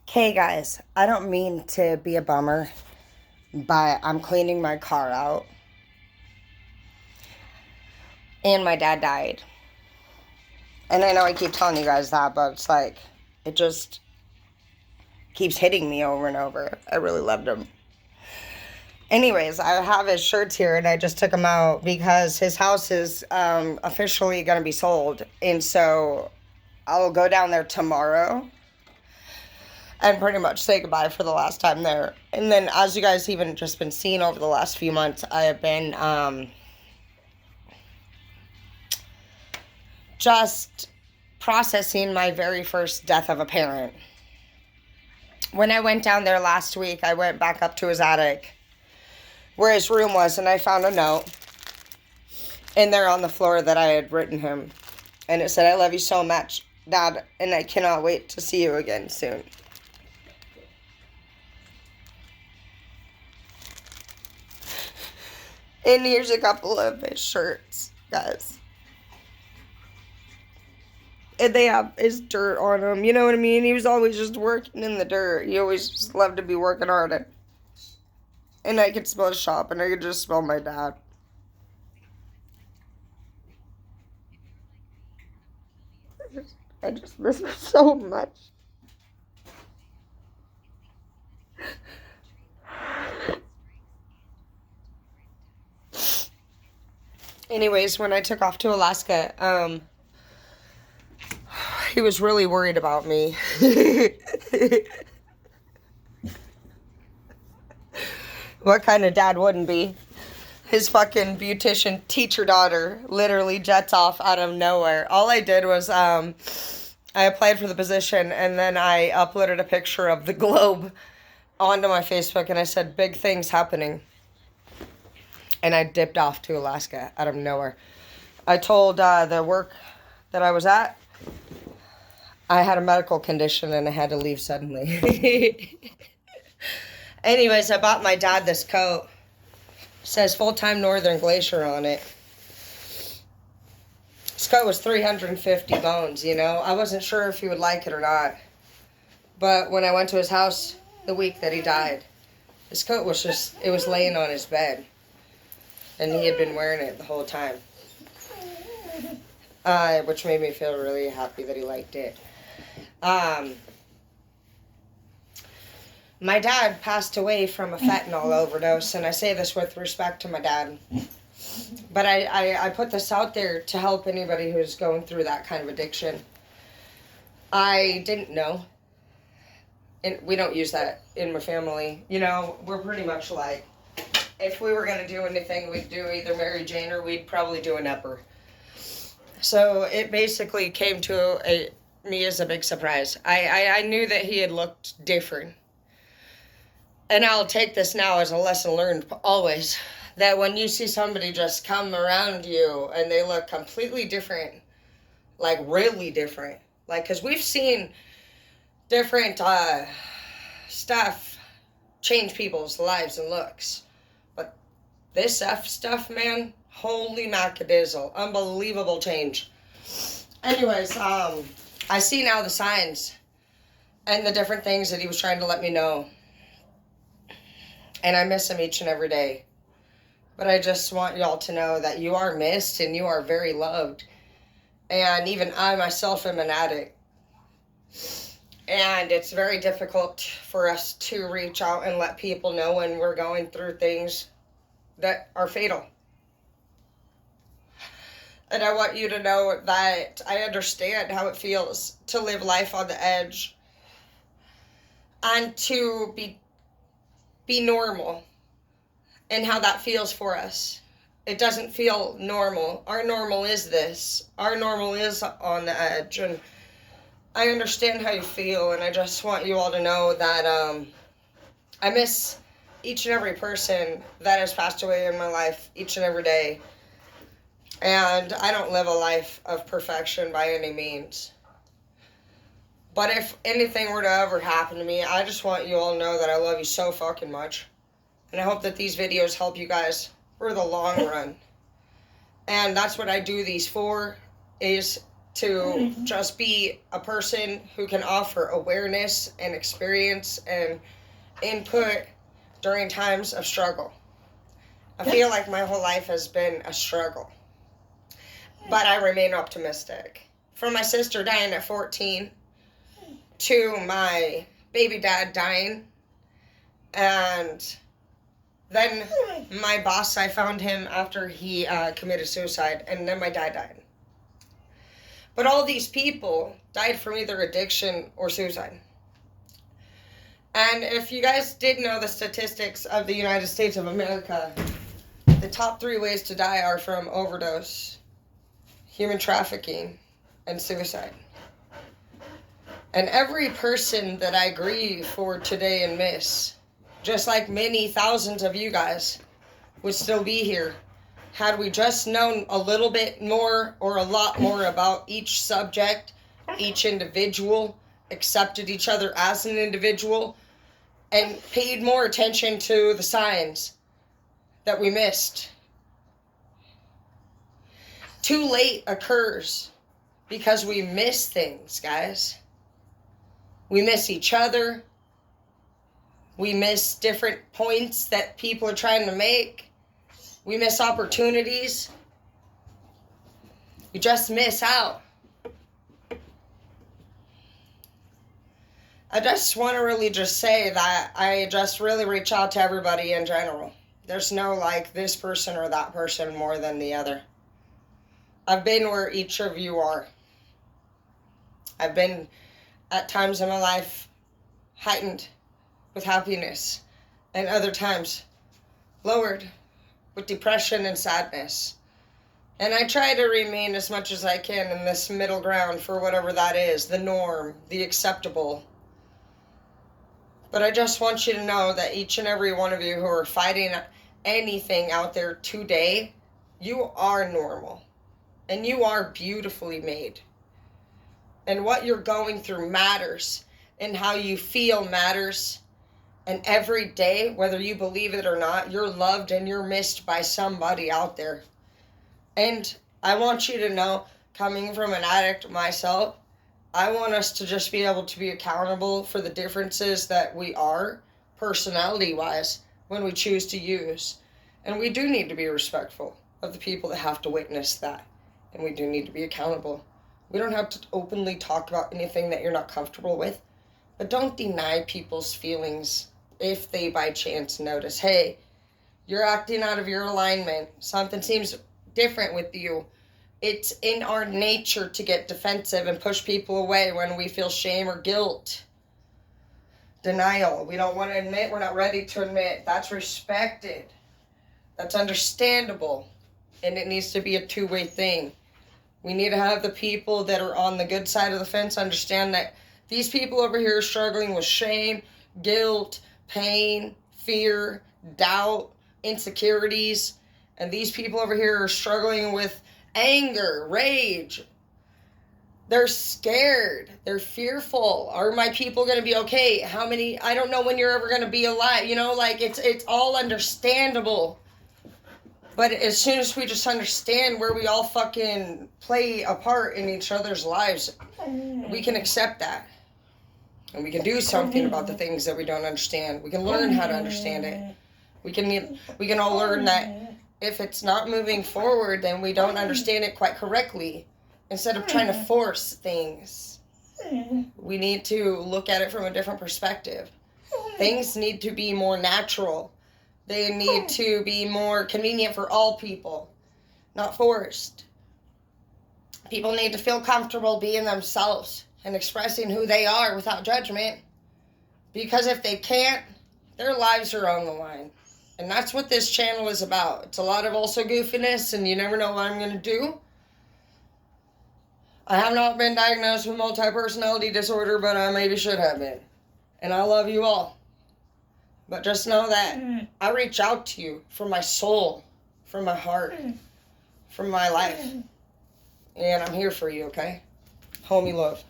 Okay, guys, I don't mean to be a bummer, but I'm cleaning my car out, and my dad died. And I know I keep telling you guys that, but it's like, it just keeps hitting me over and over. I really loved him. Anyways, I have his shirts here, and I just took them out because his house is officially going to be sold. And so I'll go down there tomorrow and pretty much say goodbye for the last time there. And then, as you guys even just been seeing over the last few months, I have been just processing my very first death of a parent. When I went down there last week, I went back up to his attic where his room was, and I found a note in there on the floor that I had written him. And it said, "I love you so much, Dad, and I cannot wait to see you again soon." And here's a couple of his shirts, guys. And they have his dirt on them, you know what I mean? He was always just working in the dirt. He always just loved to be working hard. And I could smell his shop, and I could just smell my dad. I just miss him so much. Anyways, when I took off to Alaska, he was really worried about me. What kind of dad wouldn't be? His fucking beautician teacher daughter literally jets off out of nowhere. All I did was I applied for the position, and then I uploaded a picture of the globe onto my Facebook, and I said, "Big things happening." And I dipped off to Alaska out of nowhere. I told the work that I was at I had a medical condition and I had to leave suddenly. Anyways, I bought my dad this coat. It says full-time Northern Glacier on it. This coat was 350 bones, you know. I wasn't sure if he would like it or not. But when I went to his house the week that he died, this coat was it was laying on his bed. And he had been wearing it the whole time. Which made me feel really happy that he liked it. My dad passed away from a fentanyl overdose, and I say this with respect to my dad. But I put this out there to help anybody who's going through that kind of addiction. I didn't know. And we don't use that in my family. You know, we're pretty much like, if we were going to do anything, we'd do either Mary Jane or we'd probably do an upper. So it basically came to me as a big surprise. I knew that he had looked different. And I'll take this now as a lesson learned always. That when you see somebody just come around you and they look completely different, like really different. Like, because we've seen different stuff change people's lives and looks. But this F stuff, man, holy macadizzle. Unbelievable change. Anyways, I see now the signs and the different things that he was trying to let me know. And I miss him each and every day. But I just want y'all to know that you are missed and you are very loved. And even I myself am an addict. And it's very difficult for us to reach out and let people know when we're going through things that are fatal. And I want you to know that I understand how it feels to live life on the edge and to be normal and how that feels for us. It doesn't feel normal. Our normal is this. Our normal is on the edge. And I understand how you feel, and I just want you all to know that I miss each and every person that has passed away in my life each and every day. And I don't live a life of perfection by any means. But if anything were to ever happen to me, I just want you all to know that I love you so fucking much. And I hope that these videos help you guys for the long run. And that's what I do these for, is to just be a person who can offer awareness and experience and input during times of struggle. I feel like my whole life has been a struggle, but I remain optimistic. From my sister dying at 14 to my baby dad dying, and then my boss, I found him after he committed suicide, and then my dad died. But all these people died from either addiction or suicide. And if you guys did know the statistics of the United States of America, the top 3 ways to die are from overdose, human trafficking, and suicide. And every person that I grieve for today and miss, just like many thousands of you guys, would still be here had we just known a little bit more or a lot more about each subject, each individual, accepted each other as an individual, and paid more attention to the signs that we missed. Too late occurs because we miss things, guys. We miss each other. We miss different points that people are trying to make. We miss opportunities. We just miss out. I just want to really just say that I just really reach out to everybody in general. There's no like this person or that person more than the other. I've been where each of you are. I've been at times in my life heightened with happiness, and other times lowered with depression and sadness. And I try to remain as much as I can in this middle ground for whatever that is, the norm, the acceptable. But I just want you to know that each and every one of you who are fighting anything out there today, you are normal. And you are beautifully made. And what you're going through matters. And how you feel matters. And every day, whether you believe it or not, you're loved and you're missed by somebody out there. And I want you to know, coming from an addict myself, I want us to just be able to be accountable for the differences that we are, personality-wise, when we choose to use. And we do need to be respectful of the people that have to witness that. And we do need to be accountable. We don't have to openly talk about anything that you're not comfortable with. But don't deny people's feelings if they by chance notice, hey, you're acting out of your alignment. Something seems different with you. It's in our nature to get defensive and push people away when we feel shame or guilt. Denial. We don't want to admit, we're not ready to admit. That's respected. That's understandable. And it needs to be a two-way thing. We need to have the people that are on the good side of the fence understand that these people over here are struggling with shame, guilt, pain, fear, doubt, insecurities. And these people over here are struggling with anger, rage. They're scared. They're fearful. Are my people going to be okay? I don't know when you're ever going to be alive. You know, like it's all understandable. But as soon as we just understand where we all fucking play a part in each other's lives, we can accept that. And we can do something about the things that we don't understand. We can learn how to understand it. We can all learn that if it's not moving forward, then we don't understand it quite correctly. Instead of trying to force things, we need to look at it from a different perspective. Things need to be more natural. They need to be more convenient for all people, not forced. People need to feel comfortable being themselves and expressing who they are without judgment. Because if they can't, their lives are on the line. And that's what this channel is about. It's a lot of also goofiness, and you never know what I'm going to do. I have not been diagnosed with multi-personality disorder, but I maybe should have been. And I love you all. But just know that I reach out to you from my soul, from my heart, from my life. And I'm here for you, okay? Homie love.